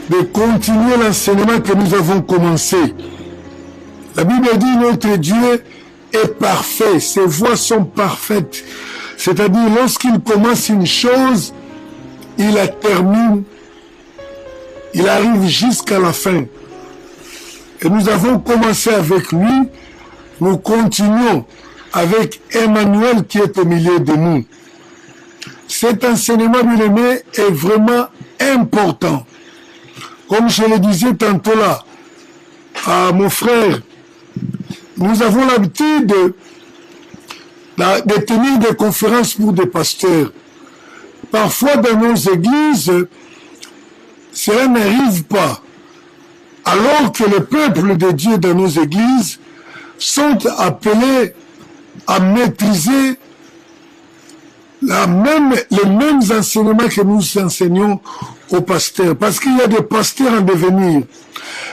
de continuer l'enseignement que nous avons commencé. La Bible dit notre Dieu est parfait, ses voies sont parfaites. C'est-à-dire lorsqu'il commence une chose, il la termine, il arrive jusqu'à la fin. Et nous avons commencé avec lui, nous continuons avec Emmanuel qui est au milieu de nous. Cet enseignement, bien-aimé, est vraiment important. Comme je le disais tantôt là, à mon frère, nous avons l'habitude de tenir des conférences pour des pasteurs. Parfois, dans nos églises, cela n'arrive pas. Alors que le peuple de Dieu dans nos églises sont appelés à maîtriser les mêmes enseignements que nous enseignons aux pasteurs. Parce qu'il y a des pasteurs en devenir.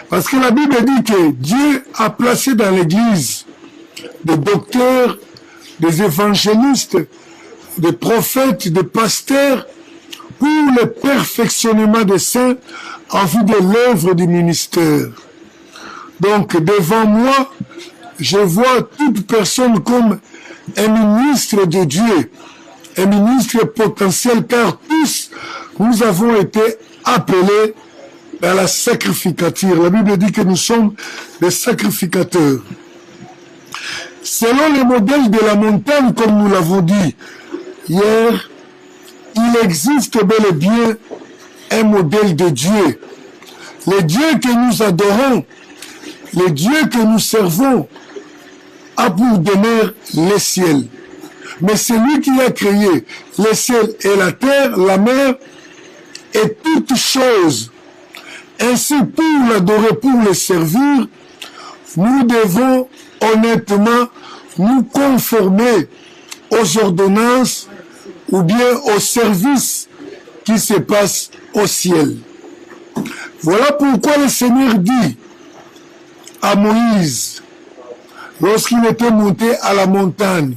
Parce que la Bible dit que Dieu a placé dans l'église des docteurs, des évangélistes, des prophètes, des pasteurs pour le perfectionnement des saints en vue de l'œuvre du ministère. Donc, devant moi, je vois toute personne comme un ministre de Dieu, un ministre potentiel, car tous, nous avons été appelés à la sacrificature. La Bible dit que nous sommes des sacrificateurs. Selon le modèle de la montagne, comme nous l'avons dit hier, il existe bel et bien un modèle de Dieu. Le Dieu que nous adorons, le Dieu que nous servons, a pour demeure les ciels. Mais c'est lui qui a créé les ciels et la terre, la mer et toutes choses. Ainsi, pour l'adorer, pour le servir, nous devons honnêtement nous conformer aux ordonnances ou bien au service qui se passe au ciel. Voilà pourquoi le Seigneur dit à Moïse, lorsqu'il était monté à la montagne,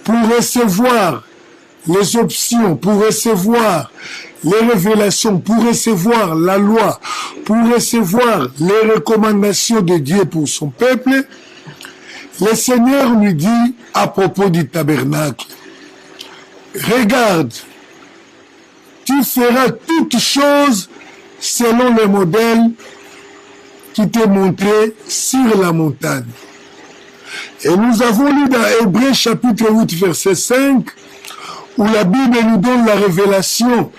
pour recevoir les options, pour recevoir les révélations, pour recevoir la loi, pour recevoir les recommandations de Dieu pour son peuple, le Seigneur lui dit à propos du tabernacle, regarde, tu feras toutes choses selon le modèle qui t'est montré sur la montagne. Et nous avons lu dans Hébreux chapitre 8 verset 5 où la Bible nous donne la révélation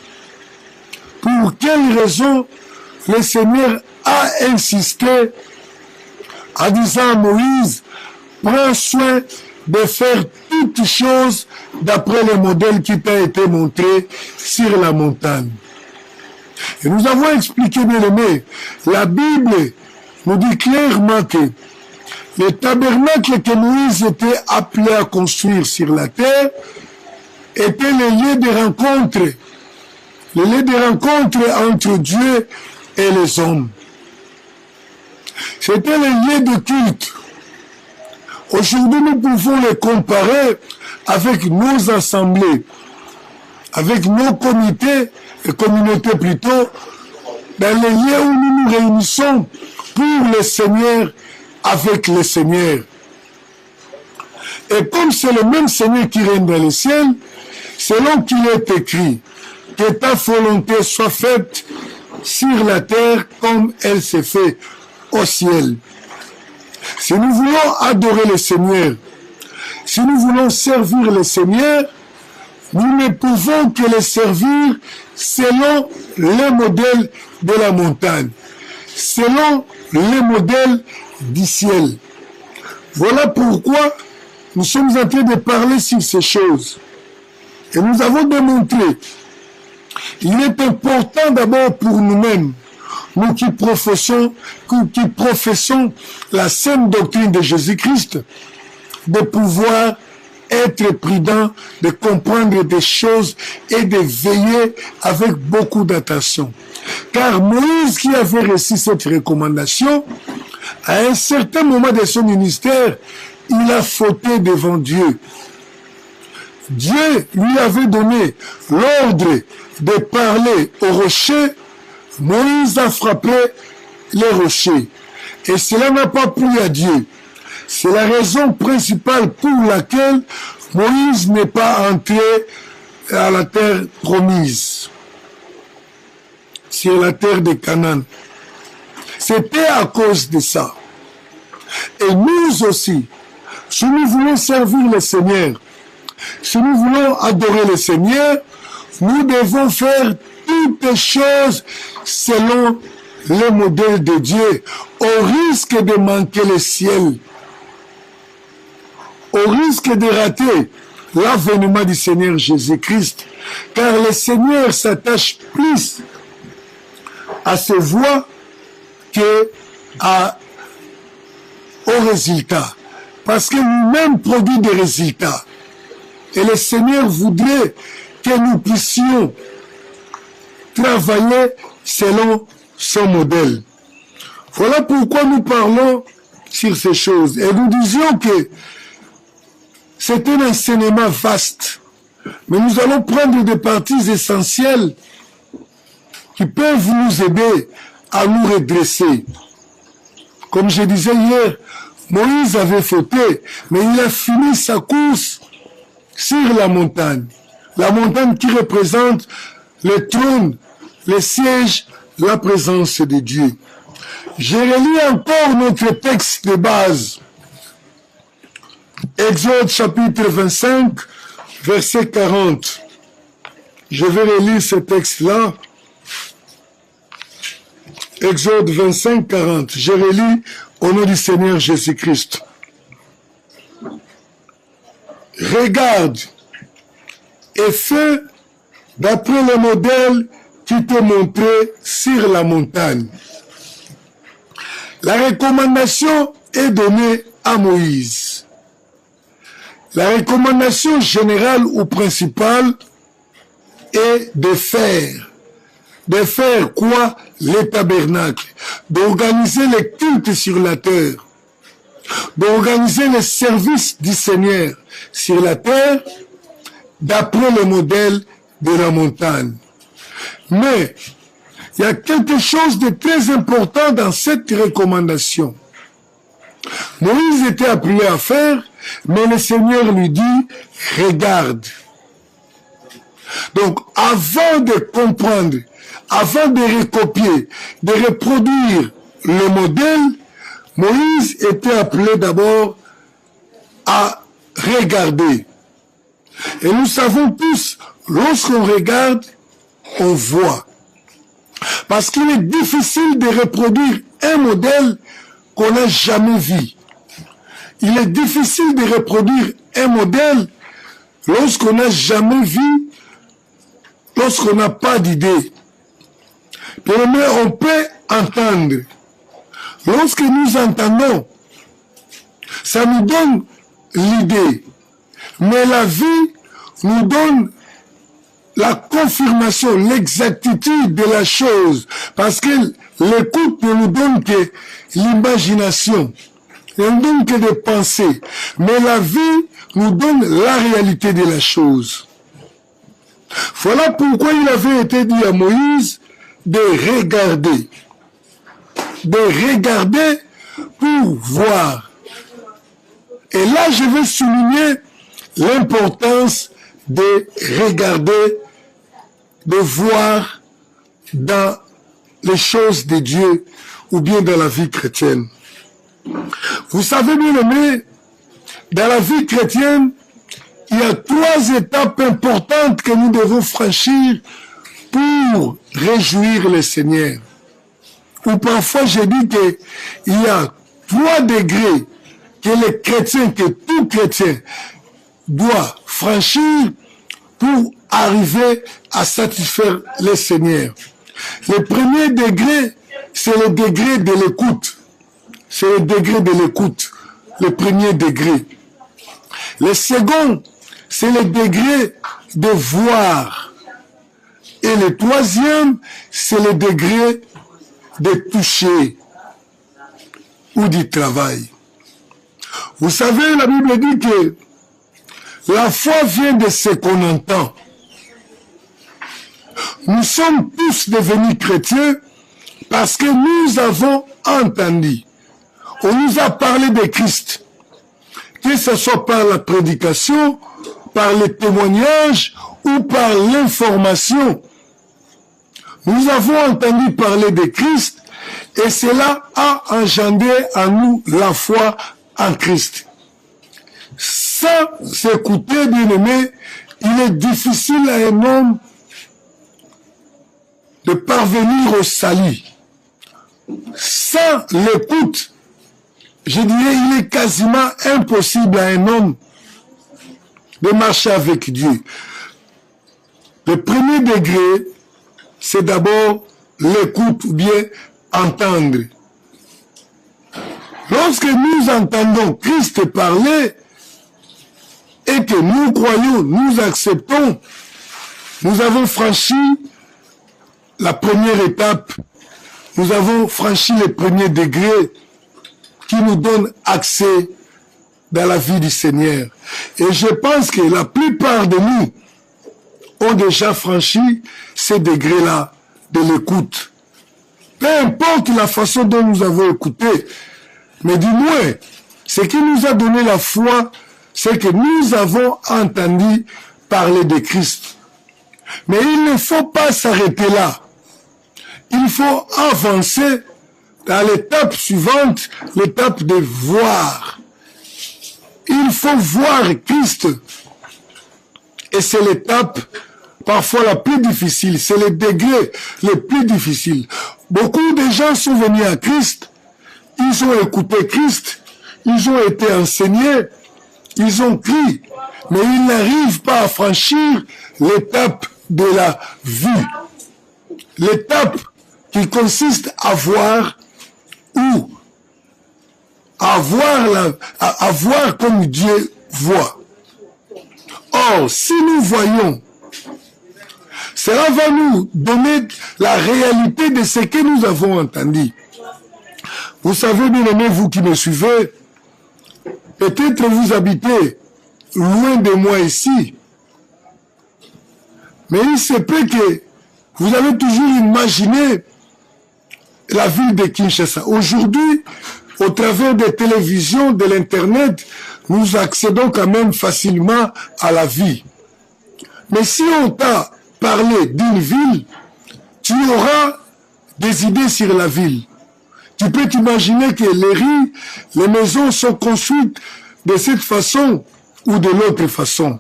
pour quelle raison le Seigneur a insisté en disant à Moïse, prends soin de faire toutes choses d'après le modèle qui t'a été montré sur la montagne. Et nous avons expliqué, bien aimé, la Bible nous dit clairement que le tabernacle que Moïse était appelé à construire sur la terre était le lieu de rencontre entre Dieu et les hommes. C'était le lieu de culte. Aujourd'hui, nous pouvons les comparer avec nos assemblées, avec nos comités et communautés plutôt, dans les lieux où nous nous réunissons pour le Seigneur, avec le Seigneur. Et comme c'est le même Seigneur qui règne dans le ciel, selon qu'il est écrit, que ta volonté soit faite sur la terre comme elle s'est faite au ciel. Si nous voulons adorer le Seigneur, si nous voulons servir le Seigneur, nous ne pouvons que le servir selon le modèle de la montagne, selon le modèle du ciel. Voilà pourquoi nous sommes en train de parler sur ces choses. Et nous avons démontré, il est important d'abord pour nous-mêmes, nous qui professons la sainte doctrine de Jésus-Christ, de pouvoir être prudent, de comprendre des choses et de veiller avec beaucoup d'attention. Car Moïse, qui avait reçu cette recommandation, à un certain moment de son ministère, il a fauté devant Dieu. Dieu lui avait donné l'ordre de parler au rocher Moïse a frappé les rochers. Et cela n'a pas plu à Dieu. C'est la raison principale pour laquelle Moïse n'est pas entré à la terre promise, sur la terre de Canaan. C'était à cause de ça. Et nous aussi, si nous voulons servir le Seigneur, si nous voulons adorer le Seigneur, nous devons faire toutes les choses selon le modèle de Dieu, au risque de manquer le ciel, au risque de rater l'avènement du Seigneur Jésus-Christ, car le Seigneur s'attache plus à ses voies au résultat, parce que nous-mêmes produisons des résultats. Et le Seigneur voudrait que nous puissions travailler selon son modèle. Voilà pourquoi nous parlons sur ces choses. Et nous disions que c'est un enseignement vaste, mais nous allons prendre des parties essentielles qui peuvent nous aider à nous redresser. Comme je disais hier, Moïse avait fauté, mais il a fini sa course sur la montagne qui représente le trône, le siège, la présence de Dieu. Je relis encore notre texte de base. Exode chapitre 25, verset 40. Je vais relire ce texte-là. Exode 25, 40. Je relis au nom du Seigneur Jésus-Christ. Regarde et fais d'après le modèle qui t'est montré sur la montagne. La recommandation est donnée à Moïse. La recommandation générale ou principale est de faire. De faire quoi? Les tabernacles. D'organiser les cultes sur la terre. D'organiser les services du Seigneur sur la terre d'après le modèle de la montagne. Mais il y a quelque chose de très important dans cette recommandation. Moïse était appelé à faire, mais le Seigneur lui dit, regarde. Donc, avant de comprendre, avant de recopier, de reproduire le modèle, Moïse était appelé d'abord à regarder. Et nous savons tous, lorsqu'on regarde, on voit. Parce qu'il est difficile de reproduire un modèle qu'on n'a jamais vu. Il est difficile de reproduire un modèle lorsqu'on n'a jamais vu, lorsqu'on n'a pas d'idée. Mais on peut entendre. Lorsque nous entendons, ça nous donne l'idée. Mais la vie nous donne la confirmation, l'exactitude de la chose. Parce que l'écoute ne nous donne que l'imagination. Elle ne donne que des pensées. Mais la vie nous donne la réalité de la chose. Voilà pourquoi il avait été dit à Moïse de regarder. De regarder pour voir. Et là, je veux souligner l'importance de regarder, de voir dans les choses de Dieu ou bien dans la vie chrétienne. Vous savez, bien aimé, dans la vie chrétienne, il y a 3 étapes importantes que nous devons franchir pour réjouir le Seigneur. Ou parfois, je dis qu'il y a 3 degrés que les chrétiens, que tout chrétien doit franchir pour arriver à satisfaire le Seigneur. Le premier degré, c'est le degré de l'écoute. C'est le degré de l'écoute, le premier degré. Le second, c'est le degré de voir. Et le troisième, c'est le degré de toucher ou du travail. Vous savez, la Bible dit que la foi vient de ce qu'on entend. Nous sommes tous devenus chrétiens parce que nous avons entendu. On nous a parlé de Christ. Que ce soit par la prédication, par les témoignages ou par l'information. Nous avons entendu parler de Christ et cela a engendré en nous la foi en Christ. Sans s'écouter, bien-aimé, il est difficile à un homme de parvenir au salut. Sans l'écoute, je dirais, il est quasiment impossible à un homme de marcher avec Dieu. Le premier degré, c'est d'abord l'écoute ou bien entendre. Lorsque nous entendons Christ parler et que nous croyons, nous acceptons, nous avons franchi la première étape, nous avons franchi les premiers degrés qui nous donnent accès dans la vie du Seigneur. Et je pense que la plupart de nous ont déjà franchi ces degrés-là de l'écoute. Peu importe la façon dont nous avons écouté, mais du moins, ce qui nous a donné la foi, c'est que nous avons entendu parler de Christ. Mais il ne faut pas s'arrêter là. Il faut avancer dans l'étape suivante, l'étape de voir. Il faut voir Christ. Et c'est l'étape parfois la plus difficile, c'est le degré le plus difficile. Beaucoup de gens sont venus à Christ, ils ont écouté Christ, ils ont été enseignés, ils ont crié, mais ils n'arrivent pas à franchir l'étape de la vue. L'étape qui consiste à voir ou à voir comme Dieu voit. Or, si nous voyons, cela va nous donner la réalité de ce que nous avons entendu. Vous savez, bien aimés, vous qui me suivez, peut-être vous habitez loin de moi ici, mais il se peut que vous avez toujours imaginé la ville de Kinshasa. Aujourd'hui, au travers des télévisions, de l'Internet, nous accédons quand même facilement à la vie. Mais si on t'a parlé d'une ville, tu auras des idées sur la ville. Tu peux t'imaginer que les rues, les maisons sont construites de cette façon ou de l'autre façon.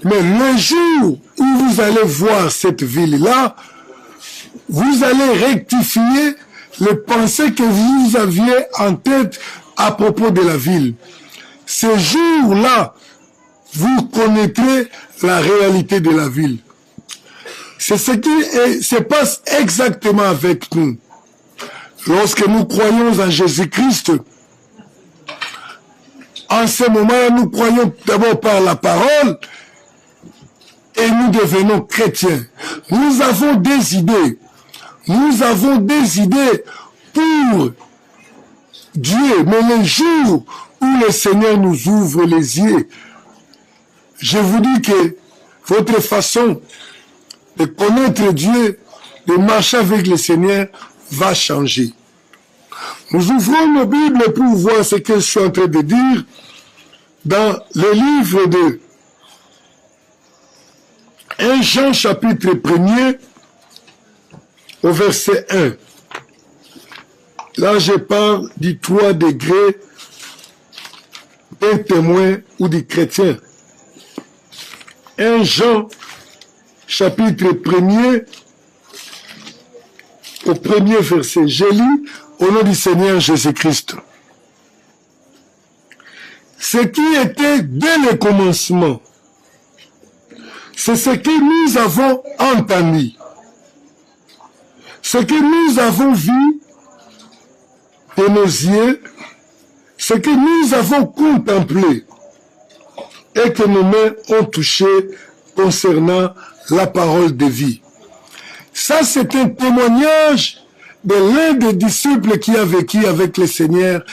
Mais le jour où vous allez voir cette ville-là, vous allez rectifier les pensées que vous aviez en tête à propos de la ville. Ce jour-là, vous connaîtrez la réalité de la ville. C'est ce qui se passe exactement avec nous. Lorsque nous croyons en Jésus-Christ, en ce moment, nous croyons d'abord par la parole et nous devenons chrétiens. Nous avons des idées. Nous avons des idées pour Dieu. Mais le jour où le Seigneur nous ouvre les yeux, je vous dis que votre façon de connaître Dieu, de marcher avec le Seigneur, va changer. Nous ouvrons nos Bibles pour voir ce que je suis en train de dire dans le livre de 1 Jean chapitre 1er au verset 1. Là, je parle du 3 degrés d'un témoin ou du chrétien. 1 Jean chapitre 1er au premier verset. Je lis au nom du Seigneur Jésus-Christ. Ce qui était dès le commencement, c'est ce que nous avons entendu, ce que nous avons vu de nos yeux, ce que nous avons contemplé et que nos mains ont touché concernant la parole de vie. Ça, c'est un témoignage de l'un des disciples qui a vécu avec le Seigneur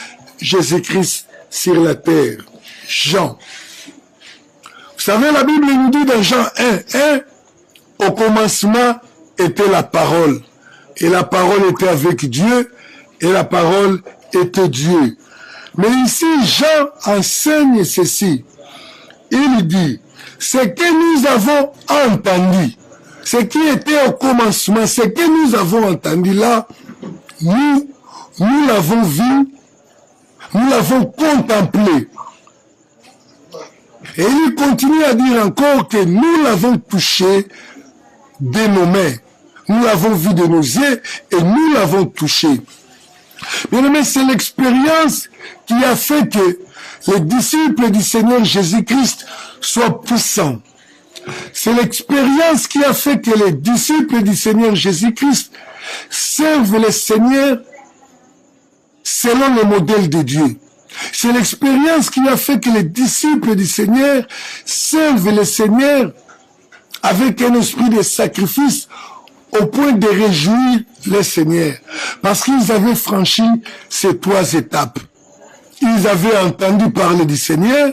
Jésus-Christ sur la terre, Jean. Vous savez, la Bible nous dit dans Jean 1, Au commencement était la parole. Et la parole était avec Dieu. Et la parole était Dieu. Mais ici, Jean enseigne ceci. Il dit, ce que nous avons entendu, ce qui était au commencement, ce que nous avons entendu là, nous l'avons vu, nous l'avons contemplé. Et il continue à dire encore que nous l'avons touché de nos mains. Nous l'avons vu de nos yeux et nous l'avons touché. Bien aimé, c'est l'expérience qui a fait que les disciples du Seigneur Jésus-Christ soient puissants. C'est l'expérience qui a fait que les disciples du Seigneur Jésus-Christ servent le Seigneur selon le modèle de Dieu. C'est l'expérience qui a fait que les disciples du Seigneur servent le Seigneur avec un esprit de sacrifice au point de réjouir le Seigneur. Parce qu'ils avaient franchi ces 3 étapes. Ils avaient entendu parler du Seigneur,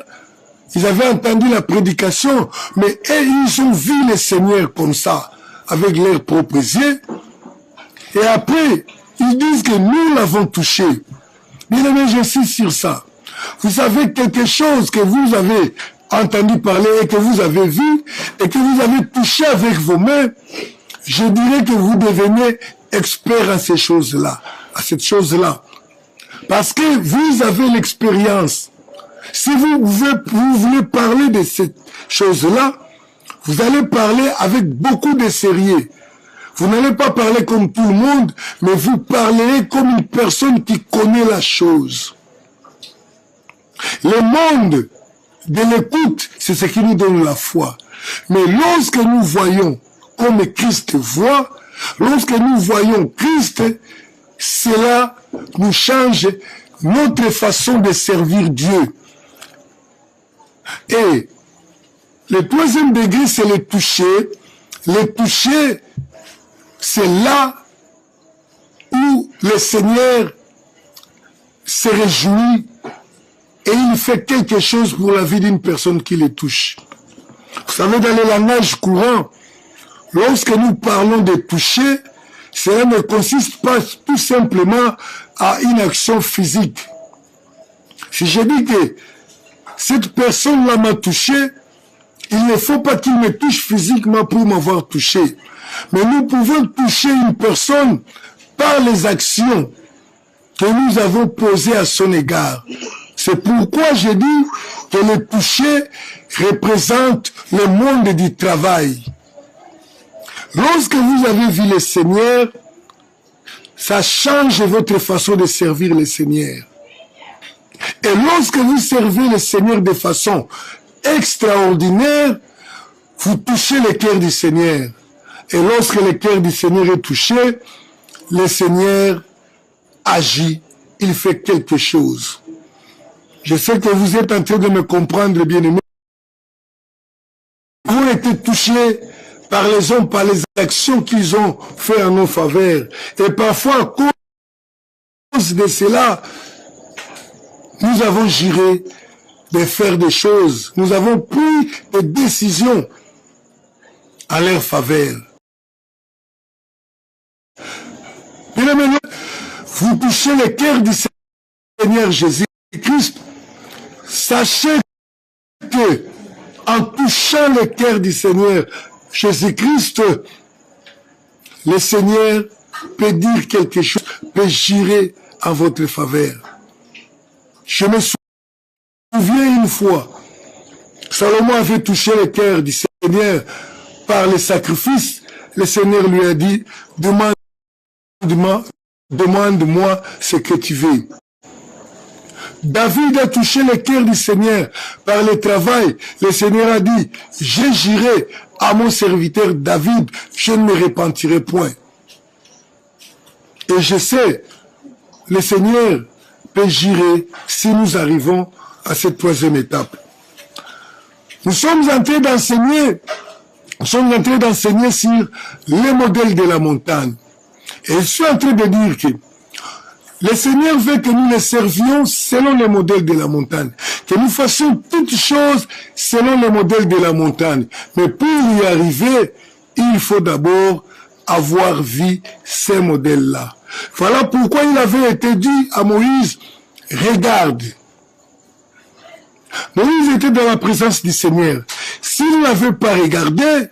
ils avaient entendu la prédication, mais ils ont vu le Seigneur comme ça, avec leurs propres yeux. Et après, ils disent que nous l'avons touché. Bien aimé, j'insiste sur ça. Vous savez quelque chose que vous avez entendu parler et que vous avez vu et que vous avez touché avec vos mains, je dirais que vous devenez expert à ces choses-là, à cette chose-là. Parce que vous avez l'expérience. Si vous voulez parler de cette chose-là, vous allez parler avec beaucoup de sérieux. Vous n'allez pas parler comme tout le monde, mais vous parlerez comme une personne qui connaît la chose. Le monde de l'écoute, c'est ce qui nous donne la foi. Mais lorsque nous voyons comme Christ voit, lorsque nous voyons Christ, cela nous change notre façon de servir Dieu. Et le 3e degré, c'est le toucher. Le toucher, c'est là où le Seigneur se réjouit et il fait quelque chose pour la vie d'une personne qui le touche. Vous savez, dans le langage courant, lorsque nous parlons de toucher, cela ne consiste pas tout simplement à une action physique. Si je dis que cette personne-là m'a touché, il ne faut pas qu'il me touche physiquement pour m'avoir touché. Mais nous pouvons toucher une personne par les actions que nous avons posées à son égard. C'est pourquoi je dis que le toucher représente le monde du travail. Lorsque vous avez vu le Seigneur, ça change votre façon de servir le Seigneur. Et lorsque vous servez le Seigneur de façon extraordinaire, vous touchez le cœur du Seigneur. Et lorsque le cœur du Seigneur est touché, le Seigneur agit, il fait quelque chose. Je sais que vous êtes en train de me comprendre, bien-aimés. Vous avez été touchés par les hommes, par les actions qu'ils ont fait en nos faveurs. Et parfois, à cause de cela, nous avons juré de faire des choses. Nous avons pris des décisions à leur faveur. Bien-aimés, vous touchez le cœur du Seigneur Jésus-Christ. Sachez que, en touchant le cœur du Seigneur Jésus-Christ, le Seigneur peut dire quelque chose, peut jurer en votre faveur. Je me souviens une fois, Salomon avait touché le cœur du Seigneur par le sacrifice. Le Seigneur lui a dit, demande-moi ce que tu veux. David a touché le cœur du Seigneur par le travail. Le Seigneur a dit, je jurerai à mon serviteur David, je ne me repentirai point. Et je sais, le Seigneur peut jurer si nous arrivons à cette 3e étape. Nous sommes en train d'enseigner sur les modèles de la montagne. Et je suis en train de dire que le Seigneur veut que nous le servions selon les modèles de la montagne. Que nous fassions toutes choses selon les modèles de la montagne. Mais pour y arriver, il faut d'abord avoir vu ces modèles-là. Voilà pourquoi il avait été dit à Moïse, regarde. Moïse était dans la présence du Seigneur. S'il n'avait pas regardé,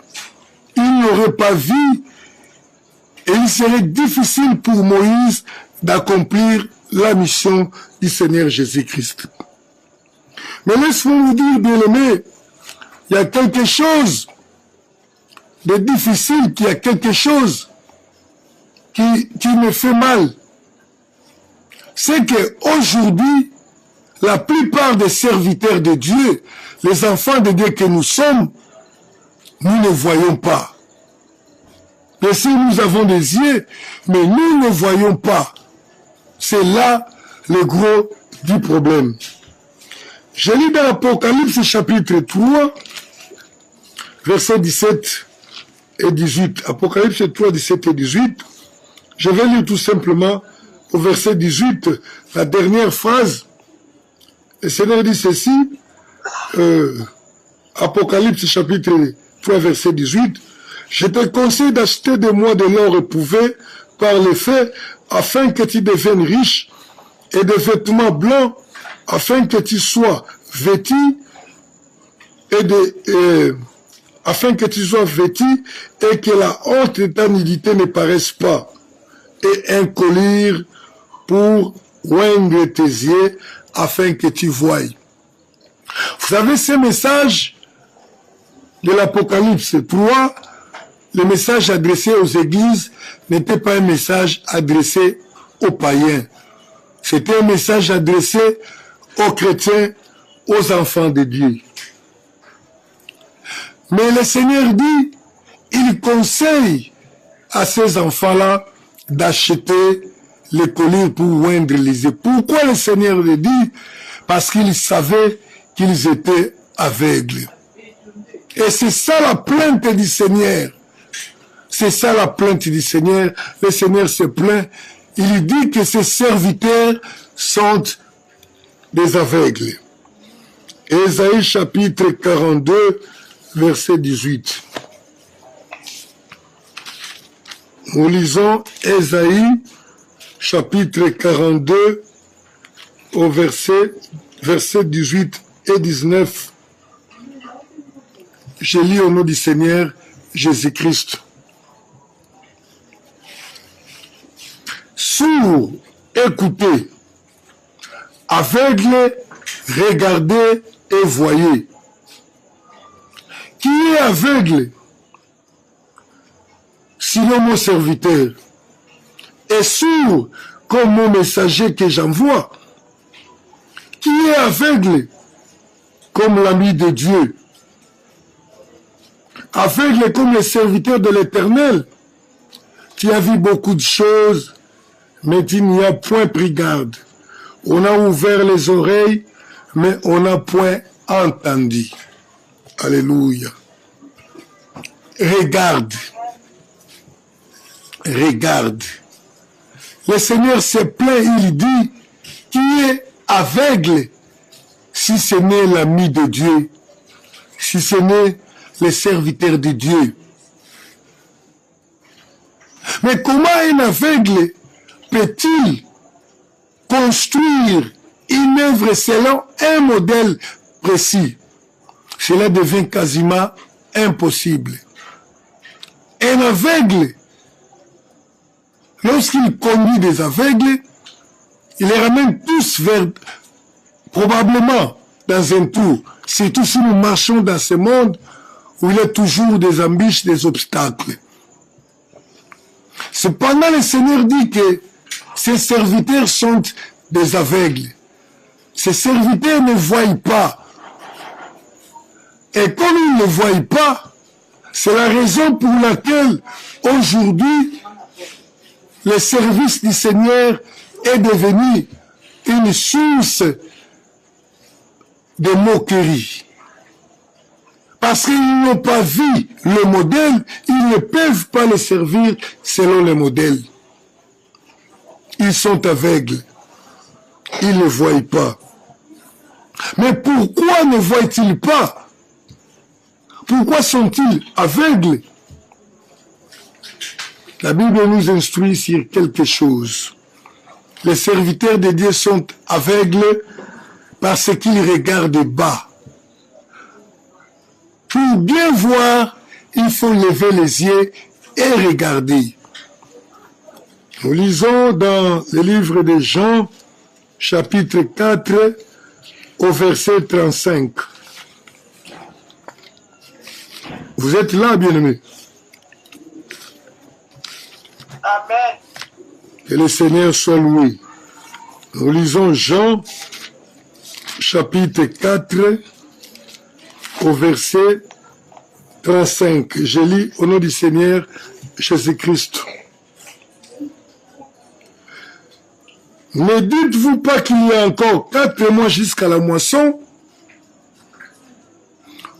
il n'aurait pas vu et il serait difficile pour Moïse d'accomplir la mission du Seigneur Jésus-Christ. Mais laisse-moi vous dire, bien-aimés, il y a quelque chose de difficile, il y a quelque chose qui me fait mal. C'est qu'aujourd'hui, la plupart des serviteurs de Dieu, les enfants de Dieu que nous sommes, nous ne voyons pas. Mais si nous avons des yeux, mais nous ne voyons pas. C'est là le gros du problème. Je lis dans Apocalypse chapitre 3, versets 17 et 18. Apocalypse 3, 17 et 18. Je vais lire tout simplement au verset 18, la dernière phrase. Le Seigneur dit ceci, Apocalypse chapitre 3, verset 18. Je te conseille d'acheter de moi de l'or éprouvé par les faits, afin que tu deviennes riche, et des vêtements blancs, afin que tu sois vêtu, afin que tu sois vêtu, et que la honte de ta nudité ne paraisse pas, et un collier pour oindre tes yeux, afin que tu voies. Vous savez, ce message de l'Apocalypse 3, le message adressé aux églises n'était pas un message adressé aux païens. C'était un message adressé aux chrétiens, aux enfants de Dieu. Mais le Seigneur dit, il conseille à ces enfants-là d'acheter les colliers pour oindre les yeux. Pourquoi le Seigneur le dit? Parce qu'il savait qu'ils étaient aveugles. Et c'est ça la plainte du Seigneur. C'est ça la plainte du Seigneur. Le Seigneur se plaint. Il dit que ses serviteurs sont des aveugles. Ésaïe chapitre 42, verset 18. Nous lisons Ésaïe chapitre 42 au verset 18 et 19. Je lis au nom du Seigneur Jésus-Christ. Sourds, écoutez. Aveugles, regardez et voyez. Qui est aveugle? Sinon mon serviteur. Et sourd comme mon messager que j'envoie. Qui est aveugle comme l'ami de Dieu? Aveugle comme le serviteur de l'Éternel, qui a vu beaucoup de choses, mais qui n'y a point pris garde. On a ouvert les oreilles, mais on n'a point entendu. Alléluia. Regarde. Regarde. Le Seigneur se plaint, il dit, qui est aveugle, si ce n'est l'ami de Dieu, si ce n'est le serviteur de Dieu. Mais comment un aveugle peut-il construire une œuvre selon un modèle précis? Cela devient quasiment impossible. Un aveugle, lorsqu'il conduit des aveugles, il les ramène tous vers, probablement, dans un tour. Surtout si nous marchons dans ce monde où il y a toujours des embûches, des obstacles. Cependant, le Seigneur dit que ses serviteurs sont des aveugles. Ses serviteurs ne voient pas. Et comme ils ne voient pas, c'est la raison pour laquelle aujourd'hui, le service du Seigneur est devenu une source de moquerie. Parce qu'ils n'ont pas vu le modèle, ils ne peuvent pas le servir selon le modèle. Ils sont aveugles. Ils ne voient pas. Mais pourquoi ne voient-ils pas? Pourquoi sont-ils aveugles? La Bible nous instruit sur quelque chose. Les serviteurs de Dieu sont aveugles parce qu'ils regardent bas. Pour bien voir, il faut lever les yeux et regarder. Nous lisons dans le livre de Jean, chapitre 4, au verset 35. Vous êtes là, bien-aimés? Amen. Que le Seigneur soit loué. Nous lisons Jean, chapitre 4, au verset 35. Je lis au nom du Seigneur Jésus-Christ. Ne dites-vous pas qu'il y a encore 4 mois jusqu'à la moisson?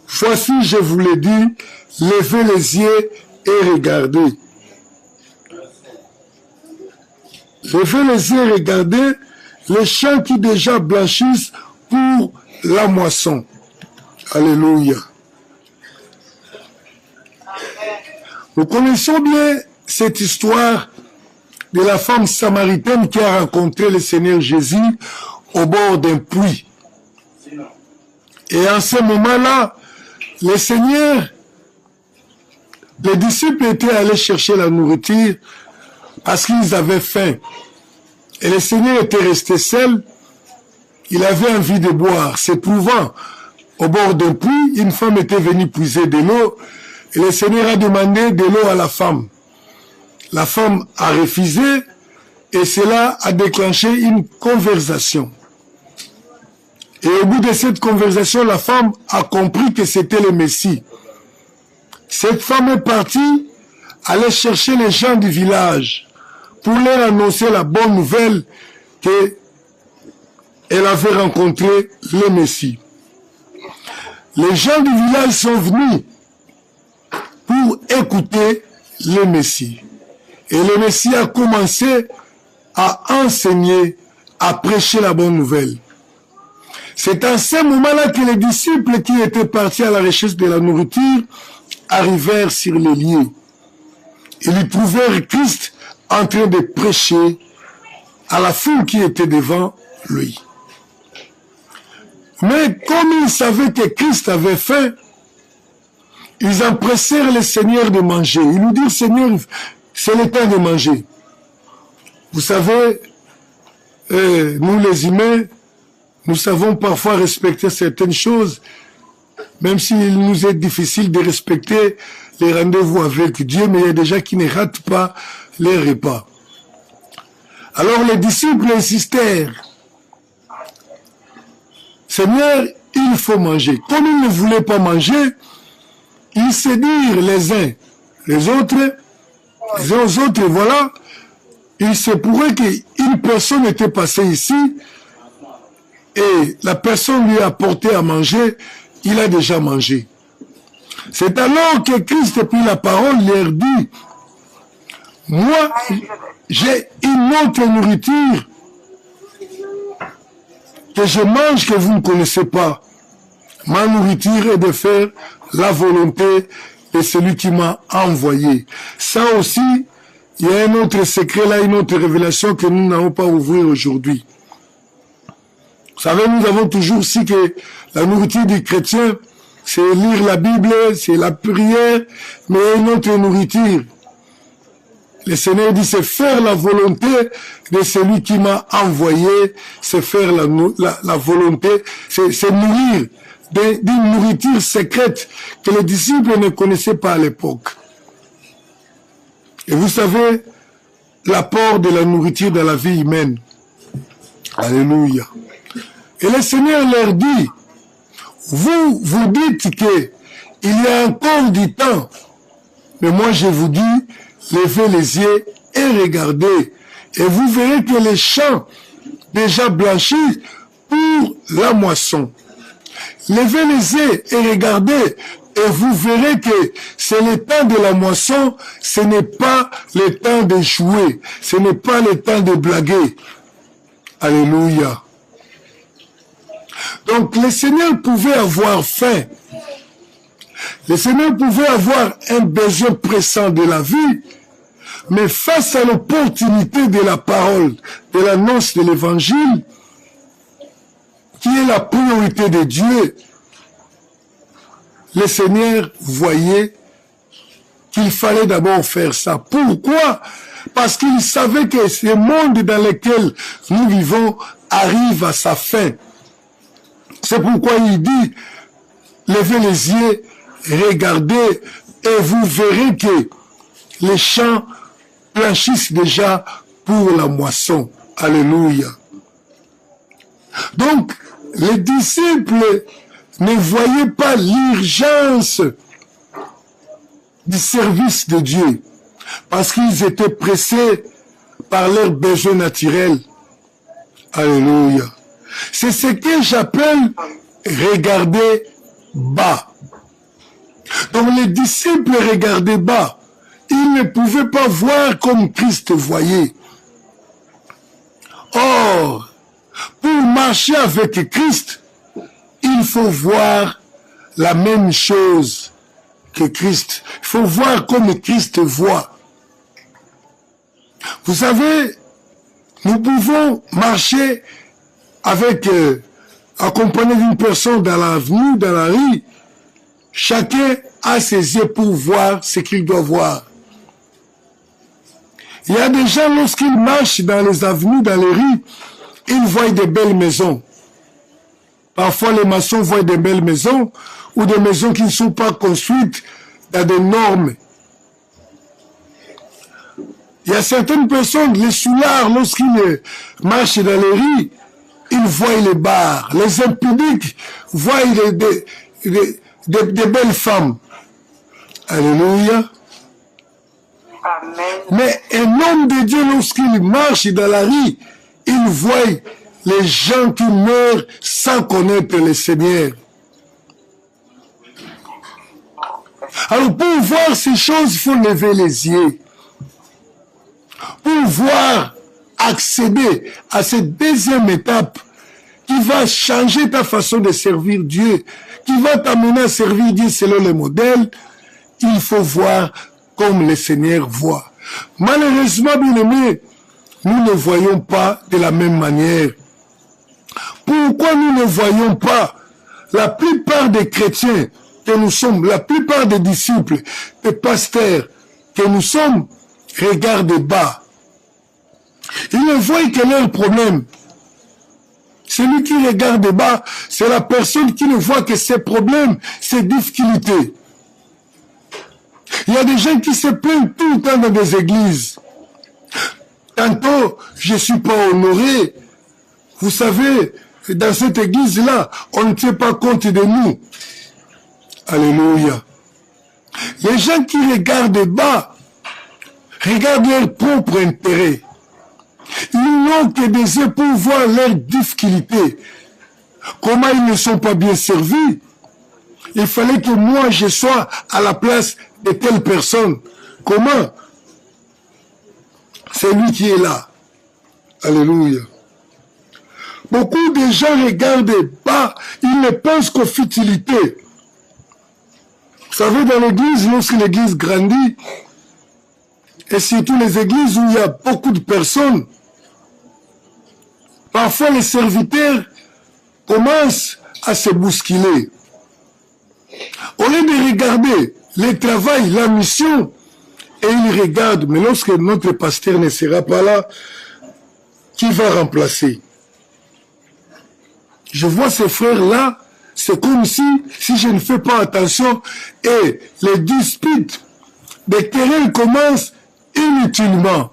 Voici, je vous l'ai dit, levez les yeux et regardez. Levez les yeux et regardez les champs qui déjà blanchissent pour la moisson. Alléluia. Nous connaissons bien cette histoire de la femme samaritaine qui a rencontré le Seigneur Jésus au bord d'un puits. Et en ce moment-là, le Seigneur, les disciples étaient allés chercher la nourriture parce qu'ils avaient faim. Et le Seigneur était resté seul. Il avait envie de boire. S'éprouvant au bord d'un puits, une femme était venue puiser de l'eau. Et le Seigneur a demandé de l'eau à la femme. La femme a refusé et cela a déclenché une conversation. Et au bout de cette conversation, la femme a compris que c'était le Messie. Cette femme est partie aller chercher les gens du village pour leur annoncer la bonne nouvelle qu'elle avait rencontré le Messie. Les gens du village sont venus pour écouter le Messie. Et le Messie a commencé à enseigner, à prêcher la bonne nouvelle. C'est à ce moment-là que les disciples qui étaient partis à la recherche de la nourriture arrivèrent sur les lieux. Ils y trouvèrent Christ en train de prêcher à la foule qui était devant lui. Mais comme ils savaient que Christ avait faim, ils empressèrent le Seigneur de manger. Ils lui dirent, Seigneur, c'est le temps de manger. Vous savez, nous les humains, nous savons parfois respecter certaines choses, même s'il nous est difficile de respecter les rendez-vous avec Dieu, mais il y a des gens qui ne ratent pas les repas. Alors les disciples insistèrent. Seigneur, il faut manger. Comme ils ne voulaient pas manger, ils se dirent les uns les autres, voilà, il se pourrait qu'une personne était passée ici et la personne lui a apporté à manger, il a déjà mangé. C'est alors que Christ prit la parole, leur dit, moi, j'ai une autre nourriture que je mange que vous ne connaissez pas. Ma nourriture est de faire la volonté de celui qui m'a envoyé. Ça aussi, il y a un autre secret là, une autre révélation que nous n'allons pas ouvrir aujourd'hui. Vous savez, nous avons toujours dit que la nourriture du chrétien, c'est lire la Bible, c'est la prière, mais une autre nourriture. Le Seigneur dit, c'est faire la volonté de celui qui m'a envoyé, c'est faire la volonté, c'est nourrir d'une nourriture secrète que les disciples ne connaissaient pas à l'époque. Et vous savez, l'apport de la nourriture dans la vie humaine. Alléluia. Et le Seigneur leur dit, vous dites que il y a encore du temps, mais moi je vous dis, levez les yeux et regardez, et vous verrez que les champs déjà blanchissent pour la moisson. Levez les yeux et regardez, et vous verrez que c'est le temps de la moisson, ce n'est pas le temps de jouer, ce n'est pas le temps de blaguer. Alléluia. Donc le Seigneur pouvait avoir faim. Le Seigneur pouvait avoir un besoin pressant de la vie, Mais face à l'opportunité de la parole, de l'annonce de l'évangile, qui est la priorité de Dieu, le Seigneur voyait qu'il fallait d'abord faire ça. Pourquoi? Parce qu'il savait que ce monde dans lequel nous vivons arrive à sa fin. C'est pourquoi il dit, levez les yeux, regardez, et vous verrez que les champs blanchissent déjà pour la moisson. Alléluia. Donc, les disciples ne voyaient pas l'urgence du service de Dieu, parce qu'ils étaient pressés par leurs besoins naturels. Alléluia. C'est ce que j'appelle regarder bas. Donc les disciples regardaient bas. Ils ne pouvaient pas voir comme Christ voyait. Or, pour marcher avec Christ, il faut voir la même chose que Christ. Il faut voir comme Christ voit. Vous savez, nous pouvons marcher avec, accompagné d'une personne dans l'avenue, dans la rue. Chacun a ses yeux pour voir ce qu'il doit voir. Il y a des gens, lorsqu'ils marchent dans les avenues, dans les rues, ils voient des belles maisons. Parfois, les maçons voient des belles maisons ou des maisons qui ne sont pas construites dans des normes. Il y a certaines personnes, les soulards, lorsqu'ils marchent dans les rues, ils voient les bars. Les impudiques voient des belles femmes. Alléluia. Amen. Mais un homme de Dieu, lorsqu'il marche dans la rue, il voit les gens qui meurent sans connaître le Seigneur. Alors pour voir ces choses, il faut lever les yeux. Pour voir, accéder à cette deuxième étape qui va changer ta façon de servir Dieu, qui va t'amener à servir Dieu selon le modèle, il faut voir comme le Seigneur voit. Malheureusement, bien aimés, nous ne voyons pas de la même manière. Pourquoi nous ne voyons pas? La plupart des chrétiens que nous sommes, la plupart des disciples, des pasteurs que nous sommes, regardent bas. Ils ne voient que leur problème. Celui qui regarde bas, c'est la personne qui ne voit que ses problèmes, ses difficultés. Il y a des gens qui se plaignent tout le temps dans des églises. Tantôt, je ne suis pas honoré. Vous savez, dans cette église-là, on ne tient pas compte de nous. Alléluia. Les gens qui regardent bas, regardent leur propre intérêt. Ils n'ont que des yeux pour voir leurs difficultés. Comment ils ne sont pas bien servis. Il fallait que moi, je sois à la place de telle personne. Comment? C'est lui qui est là. Alléluia. Beaucoup de gens regardent bas, ils ne pensent qu'aux futilités. Vous savez, dans l'église, lorsque l'église grandit, et surtout les églises où il y a beaucoup de personnes, parfois les serviteurs commencent à se bousculer. Au lieu de regarder le travail, la mission, et ils regardent, mais lorsque notre pasteur ne sera pas là, qui va remplacer? Je vois ces frères-là, c'est comme si je ne fais pas attention, et les disputes, les querelles commencent inutilement.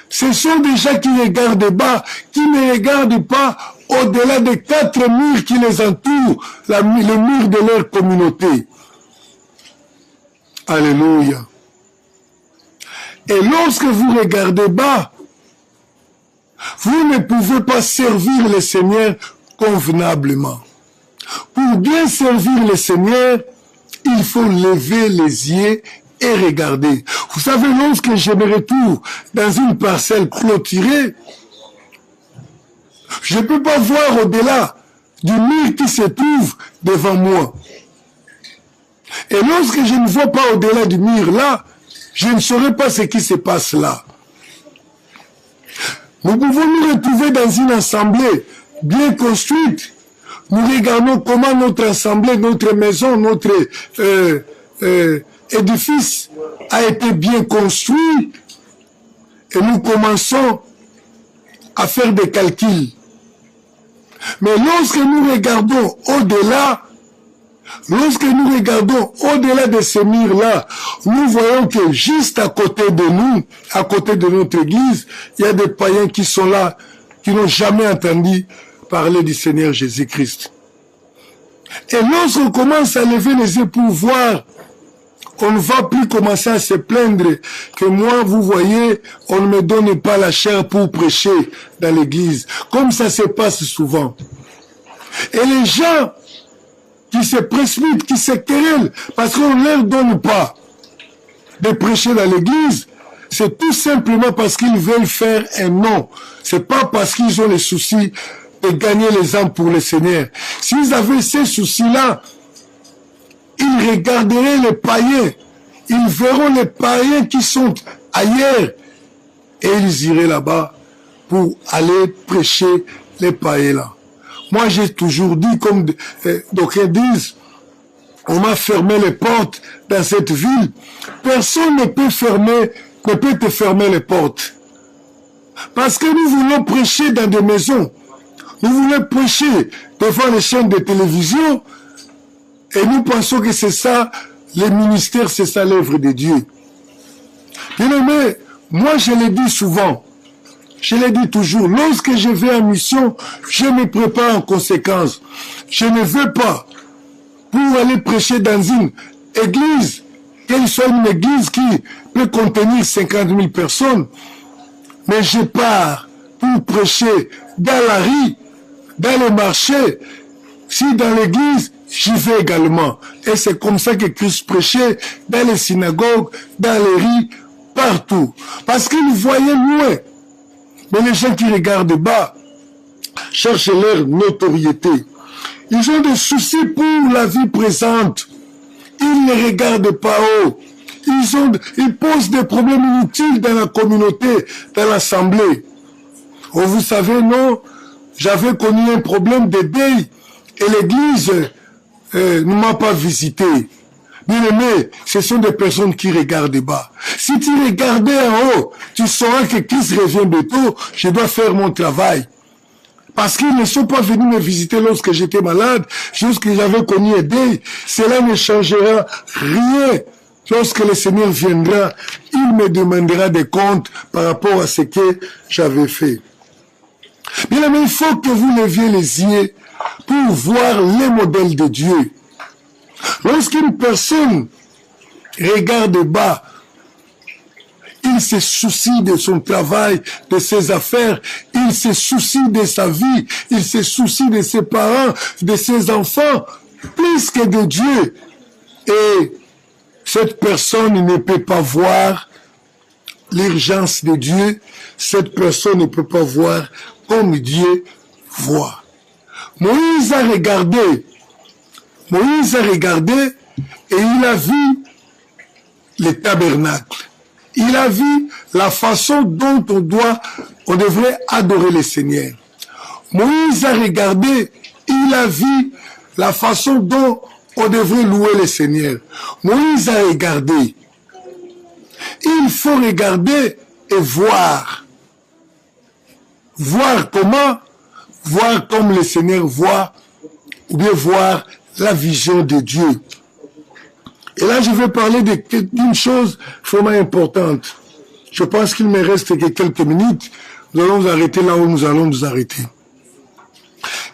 Ce sont des gens qui regardent bas, qui ne regardent pas au-delà des 4 murs qui les entourent, le mur de leur communauté. Alléluia. Et lorsque vous regardez bas, vous ne pouvez pas servir le Seigneur convenablement. Pour bien servir le Seigneur, il faut lever les yeux et regarder. Vous savez, lorsque je me retrouve dans une parcelle clôturée, je ne peux pas voir au-delà du mur qui se trouve devant moi. Et lorsque je ne vois pas au-delà du mur là, je ne saurais pas ce qui se passe là. Nous pouvons nous retrouver dans une assemblée bien construite. Nous regardons comment notre assemblée, notre maison, notre édifice a été bien construit et nous commençons à faire des calculs. Mais lorsque nous regardons au-delà, de ces murs-là, nous voyons que juste à côté de nous, à côté de notre église, il y a des païens qui sont là, qui n'ont jamais entendu parler du Seigneur Jésus-Christ. Et lorsqu'on commence à lever les yeux pour voir, on ne va plus commencer à se plaindre que moi, vous voyez, on ne me donne pas la chair pour prêcher dans l'église. Comme ça se passe souvent. Et les gens qui se précipitent, qui se querellent, parce qu'on ne leur donne pas de prêcher dans l'église, c'est tout simplement parce qu'ils veulent faire un nom. C'est pas parce qu'ils ont les soucis de gagner les âmes pour le Seigneur. S'ils avaient ces soucis-là, ils regarderaient les païens, ils verront les païens qui sont ailleurs et ils iraient là-bas pour aller prêcher les païens là. Moi, j'ai toujours dit, comme d'aucuns disent, on m'a fermé les portes dans cette ville. Personne ne peut te fermer les portes. Parce que nous voulons prêcher dans des maisons. Nous voulons prêcher devant les chaînes de télévision. Et nous pensons que c'est ça, les ministères, c'est ça l'œuvre de Dieu. Bien aimé, moi je l'ai dit souvent, je l'ai dit toujours, lorsque je vais en mission, je me prépare en conséquence. Je ne veux pas, pour aller prêcher dans une église, qu'elle soit une église qui peut contenir 50 000 personnes, mais je pars pour prêcher dans la rue, dans le marché, si dans l'église, j'y vais également. Et c'est comme ça que Christ prêchait dans les synagogues, dans les rues, partout. Parce qu'il voyait loin. Mais les gens qui regardent bas cherchent leur notoriété. Ils ont des soucis pour la vie présente. Ils ne regardent pas haut. Ils posent des problèmes inutiles dans la communauté, dans l'assemblée. Oh, vous savez, non, j'avais connu un problème de deuil et l'église ne m'a pas visité. Bien aimé, ce sont des personnes qui regardent bas. Si tu regardais en haut, tu sauras que Christ revient bientôt, je dois faire mon travail. Parce qu'ils ne sont pas venus me visiter lorsque j'étais malade, lorsque j'avais connu un deuil. Cela ne changera rien. Lorsque le Seigneur viendra, il me demandera des comptes par rapport à ce que j'avais fait. Bien aimé, il faut que vous leviez les yeux pour voir les modèles de Dieu. Lorsqu'une personne regarde bas, il se soucie de son travail, de ses affaires, il se soucie de sa vie, il se soucie de ses parents, de ses enfants, plus que de Dieu. Et cette personne ne peut pas voir l'urgence de Dieu, cette personne ne peut pas voir comme Dieu voit. Moïse a regardé et il a vu le tabernacle. Il a vu la façon dont on devrait adorer le Seigneur. Moïse a regardé, il a vu la façon dont on devrait louer le Seigneur. Moïse a regardé. Il faut regarder et voir. Voir comment? Voir comme le Seigneur voit, ou bien voir la vision de Dieu. Et là, je vais parler d'une chose vraiment importante. Je pense qu'il me reste que quelques minutes. Nous allons nous arrêter là où nous allons nous arrêter.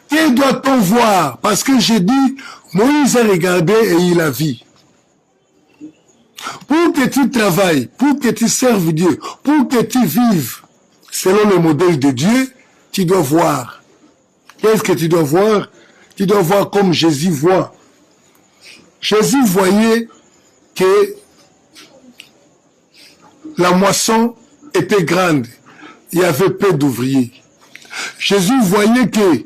Que doit-on voir? Parce que j'ai dit, Moïse a regardé et il a vu. Pour que tu travailles, pour que tu serves Dieu, pour que tu vives selon le modèle de Dieu, tu dois voir. Qu'est-ce que tu dois voir? Tu dois voir comme Jésus voit. Jésus voyait que la moisson était grande. Il y avait peu d'ouvriers. Jésus voyait que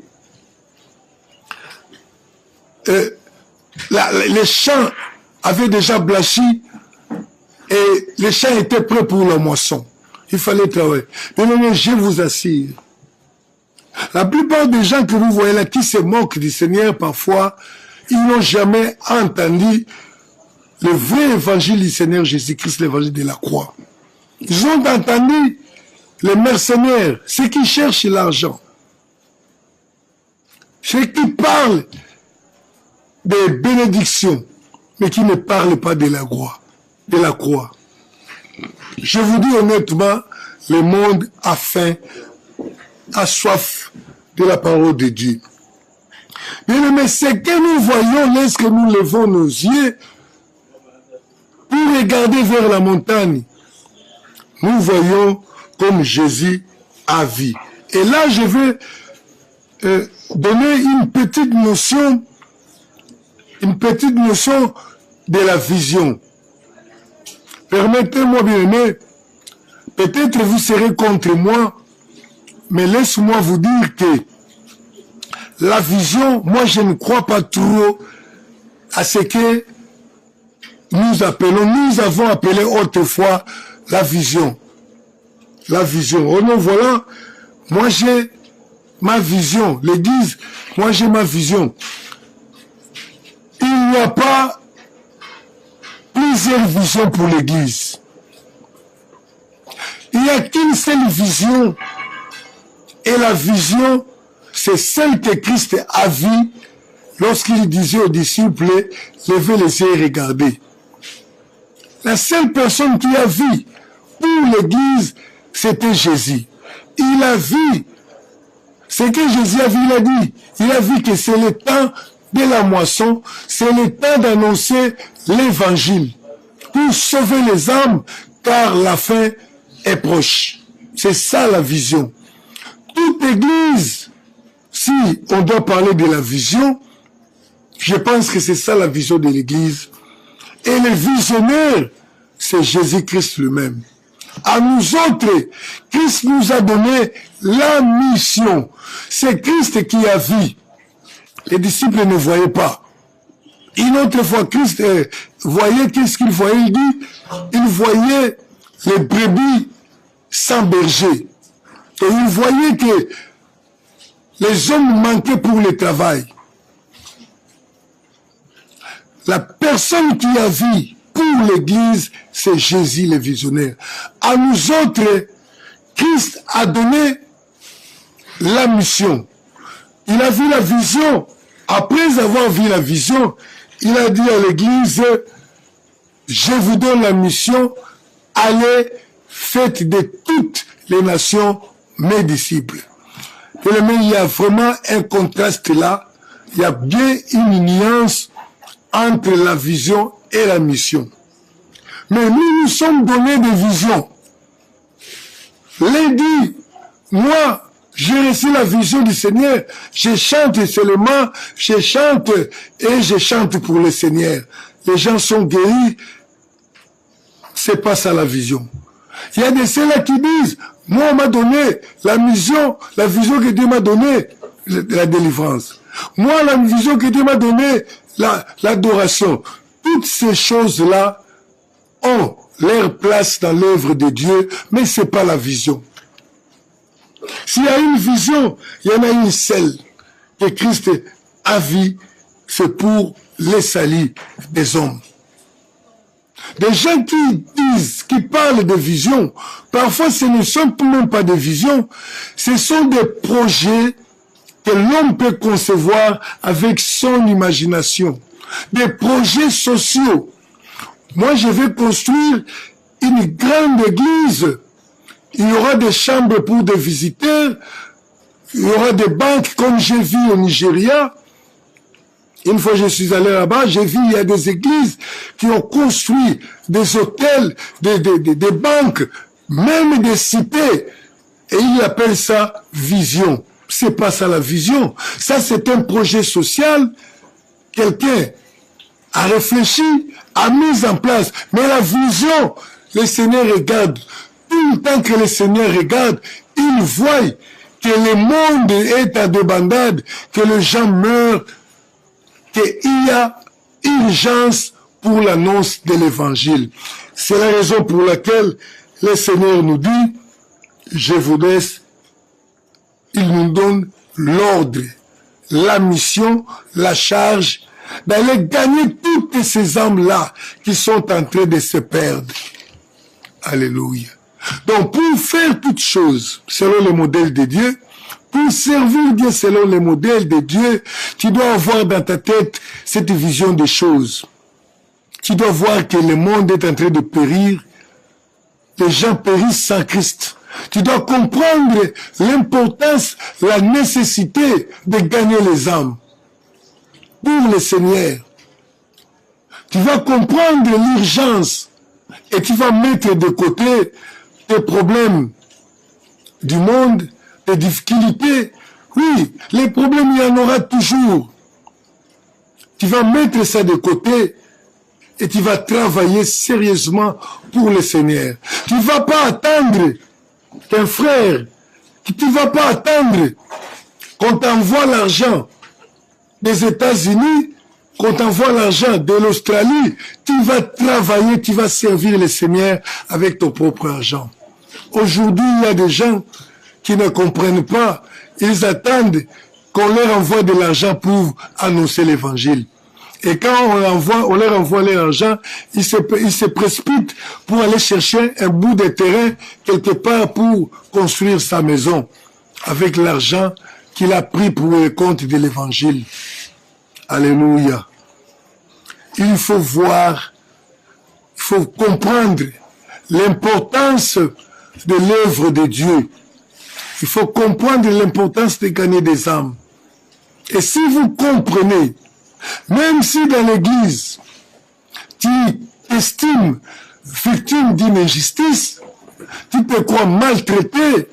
les champs avaient déjà blanchi Et les champs étaient prêts pour la moisson. Il fallait travailler. Mais je vous assure, la plupart des gens que vous voyez là, qui se moquent du Seigneur parfois, ils n'ont jamais entendu le vrai évangile du Seigneur Jésus-Christ, l'évangile de la croix. Ils ont entendu les mercenaires, ceux qui cherchent l'argent, ceux qui parlent des bénédictions, mais qui ne parlent pas de la croix. Je vous dis honnêtement, le monde a faim, a soif de la parole de Dieu. Mais ce que nous voyons lorsque nous levons nos yeux pour regarder vers la montagne, nous voyons comme Jésus a vu. Et là, je vais donner une petite notion de la vision. Permettez-moi, bien aimé, peut-être vous serez contre moi, mais laisse-moi vous dire que la vision, moi je ne crois pas trop à ce que nous avons appelé autrefois la vision. La vision. Oh non, voilà, moi j'ai ma vision. L'Église, moi j'ai ma vision. Il n'y a pas plusieurs visions pour l'Église. Il n'y a qu'une seule vision. Et la vision, c'est celle que Christ a vue lorsqu'il disait aux disciples, levez les yeux et regardez. La seule personne qui a vu pour l'Église, c'était Jésus. Il a vu ce que Jésus a vu, il a dit. Il a vu que c'est le temps de la moisson, c'est le temps d'annoncer l'Évangile pour sauver les âmes, car la fin est proche. C'est ça la vision. Toute Église, si on doit parler de la vision, je pense que c'est ça la vision de l'Église. Et le visionnaire, c'est Jésus-Christ lui-même. À nous autres, Christ nous a donné la mission. C'est Christ qui a vu. Les disciples ne voyaient pas. Une autre fois, Christ voyait, qu'est-ce qu'il voyait? Il dit, il voyait les brebis sans berger. Et il voyait que les hommes manquaient pour le travail. La personne qui a vu pour l'Église, c'est Jésus le visionnaire. À nous autres, Christ a donné la mission. Il a vu la vision. Après avoir vu la vision, il a dit à l'Église, je vous donne la mission, allez, faites de toutes les nations mes disciples. Mais il y a vraiment un contraste là, il y a bien une nuance entre la vision et la mission. Mais nous sommes donnés des visions. Lundi, moi, j'ai reçu la vision du Seigneur. Je chante seulement, je chante et je chante pour le Seigneur. Les gens sont guéris. C'est pas ça la vision. Il y a des ceux-là qui disent, moi on m'a donné la vision que Dieu m'a donnée, la délivrance. Moi la vision que Dieu m'a donnée, l'adoration. Toutes ces choses-là ont leur place dans l'œuvre de Dieu, mais c'est pas la vision. S'il y a une vision, il y en a une seule que Christ a vue, c'est pour les salut des hommes. Des gens qui disent, qui parlent de vision, parfois ce ne sont même pas des visions, ce sont des projets que l'homme peut concevoir avec son imagination. Des projets sociaux. Moi, je vais construire une grande église. Il y aura des chambres pour des visiteurs. Il y aura des banques comme j'ai vu au Nigeria. Une fois je suis allé là-bas, j'ai vu il y a des églises qui ont construit des hôtels, des banques, même des cités. Et ils appellent ça vision. C'est pas ça la vision. Ça, c'est un projet social. Quelqu'un a réfléchi, a mis en place. Mais la vision, le Seigneur regarde. Tout le temps que le Seigneur regarde, il voit que le monde est à débandade, que les gens meurent, qu'il y a urgence pour l'annonce de l'évangile. C'est la raison pour laquelle le Seigneur nous dit, je vous laisse, il nous donne l'ordre, la mission, la charge d'aller gagner toutes ces âmes-là qui sont en train de se perdre. Alléluia. Donc, pour faire toutes choses selon le modèle de Dieu, pour servir Dieu selon le modèle de Dieu, tu dois avoir dans ta tête cette vision des choses. Tu dois voir que le monde est en train de périr. Les gens périssent sans Christ. Tu dois comprendre l'importance, la nécessité de gagner les âmes pour le Seigneur. Tu vas comprendre l'urgence et tu vas mettre de côté tes problèmes du monde, tes difficultés. Oui, les problèmes, il y en aura toujours. Tu vas mettre ça de côté et tu vas travailler sérieusement pour le Seigneur. Tu ne vas pas attendre qu'un frère, tu ne vas pas attendre qu'on t'envoie l'argent des États-Unis, qu'on t'envoie l'argent de l'Australie. Tu vas travailler, tu vas servir le Seigneur avec ton propre argent. Aujourd'hui, il y a des gens qui ne comprennent pas. Ils attendent qu'on leur envoie de l'argent pour annoncer l'évangile. Et quand on leur envoie l'argent, ils se précipitent pour aller chercher un bout de terrain quelque part pour construire sa maison avec l'argent qu'il a pris pour le compte de l'évangile. Alléluia. Il faut voir, il faut comprendre l'importance de l'œuvre de Dieu. Il faut comprendre l'importance de gagner des âmes. Et si vous comprenez, même si dans l'église, tu t'estimes victime d'une injustice, tu te crois maltraité,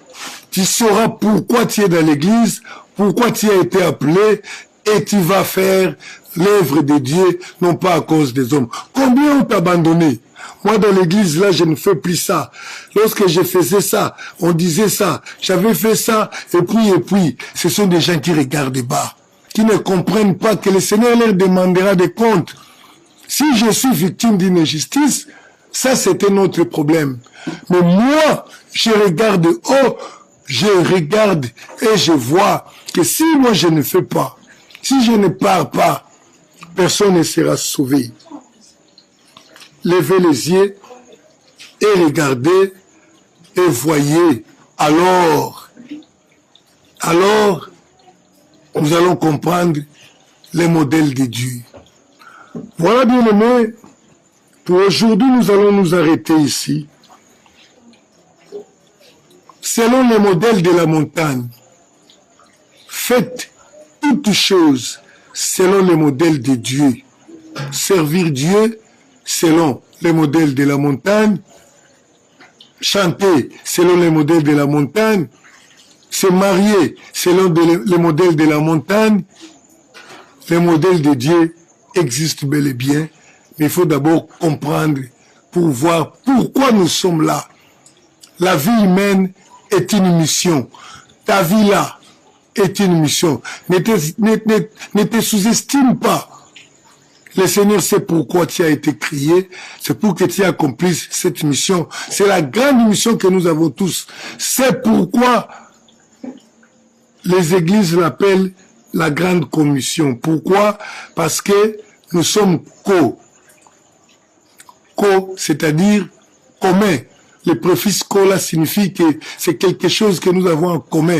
tu sauras pourquoi tu es dans l'église, pourquoi tu as été appelé, et tu vas faire l'œuvre de Dieu, non pas à cause des hommes. Combien ont abandonné? Moi, dans l'église, là, je ne fais plus ça. Lorsque je faisais ça, on disait ça. J'avais fait ça, et puis, ce sont des gens qui regardent bas, qui ne comprennent pas que le Seigneur leur demandera des comptes. Si je suis victime d'une injustice, ça, c'était notre problème. Mais moi, je regarde haut, je regarde et je vois que si moi, je ne fais pas, si je ne pars pas, personne ne sera sauvé. Levez les yeux et regardez et voyez. Alors, nous allons comprendre les modèles de Dieu. Voilà, bien aimé, pour aujourd'hui, nous allons nous arrêter ici. Selon les modèles de la montagne, faites toutes choses selon les modèles de Dieu. Servir Dieu selon les modèles de la montagne, chanter selon les modèles de la montagne, se marier selon les modèles de la montagne. Les modèles de Dieu existent bel et bien, mais il faut d'abord comprendre pour voir pourquoi nous sommes là. La vie humaine est une mission. Ta vie là est une mission. Ne te sous-estime pas. Le Seigneur sait pourquoi tu as été créé. C'est pour que tu accomplisses cette mission. C'est la grande mission que nous avons tous. C'est pourquoi les églises l'appellent la grande commission. Pourquoi? Parce que nous sommes c'est-à-dire commun. Le préfixe co là signifie que c'est quelque chose que nous avons en commun.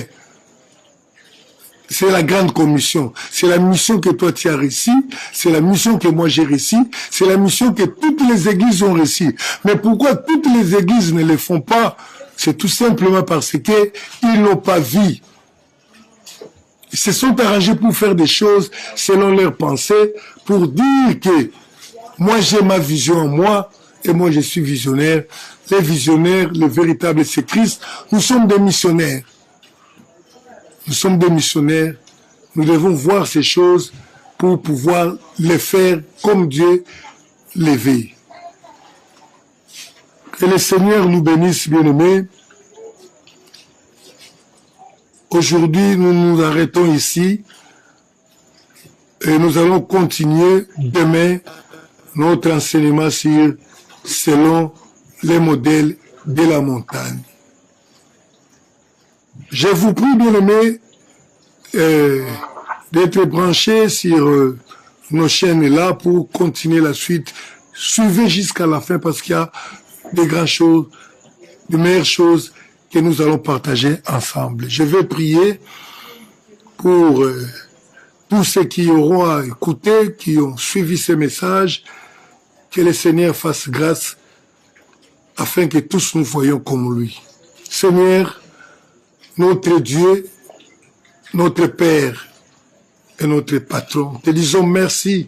C'est la grande commission. C'est la mission que toi tu as réussi. C'est la mission que moi j'ai réussi. C'est la mission que toutes les églises ont réussi. Mais pourquoi toutes les églises ne le font pas? C'est tout simplement parce que ils n'ont pas vu. Ils se sont arrangés pour faire des choses selon leurs pensées, pour dire que moi j'ai ma vision en moi et moi je suis visionnaire. Les visionnaires, le véritable c'est Christ. Nous sommes des missionnaires. Nous sommes des missionnaires. Nous devons voir ces choses pour pouvoir les faire comme Dieu les veut. Que le Seigneur nous bénisse, bien-aimés. Aujourd'hui, nous nous arrêtons ici et nous allons continuer demain notre enseignement selon les modèles de la montagne. Je vous prie, bien-aimés, d'être branchés sur nos chaînes là pour continuer la suite. Suivez jusqu'à la fin parce qu'il y a des grandes choses, de meilleures choses que nous allons partager ensemble. Je vais prier pour tous ceux qui auront à écouter, qui ont suivi ces messages, que le Seigneur fasse grâce afin que tous nous voyions comme lui. Seigneur, notre Dieu, notre Père et notre Patron, te disons merci.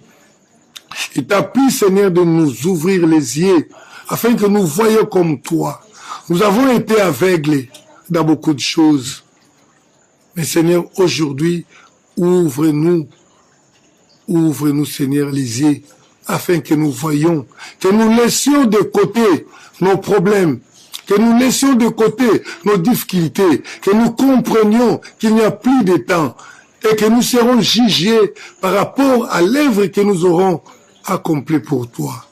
Et t'as pris, Seigneur, de nous ouvrir les yeux afin que nous voyions comme toi. Nous avons été aveugles dans beaucoup de choses. Mais Seigneur, aujourd'hui, ouvre-nous, Seigneur, les yeux, afin que nous voyions, que nous laissions de côté nos problèmes, que nous laissions de côté nos difficultés, que nous comprenions qu'il n'y a plus de temps et que nous serons jugés par rapport à l'œuvre que nous aurons accomplie pour toi.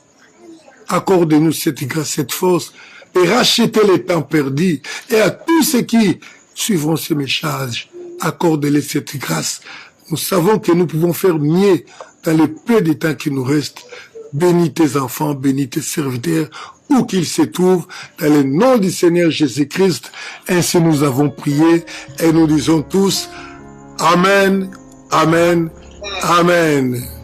Accorde-nous cette grâce, cette force et racheter les temps perdus. Et à tous ceux qui suivront ce message, accorde-les cette grâce. Nous savons que nous pouvons faire mieux dans le peu de temps qui nous reste. Bénis tes enfants, bénis tes serviteurs, où qu'ils se trouvent, dans le nom du Seigneur Jésus-Christ. Ainsi nous avons prié et nous disons tous Amen, Amen, Amen.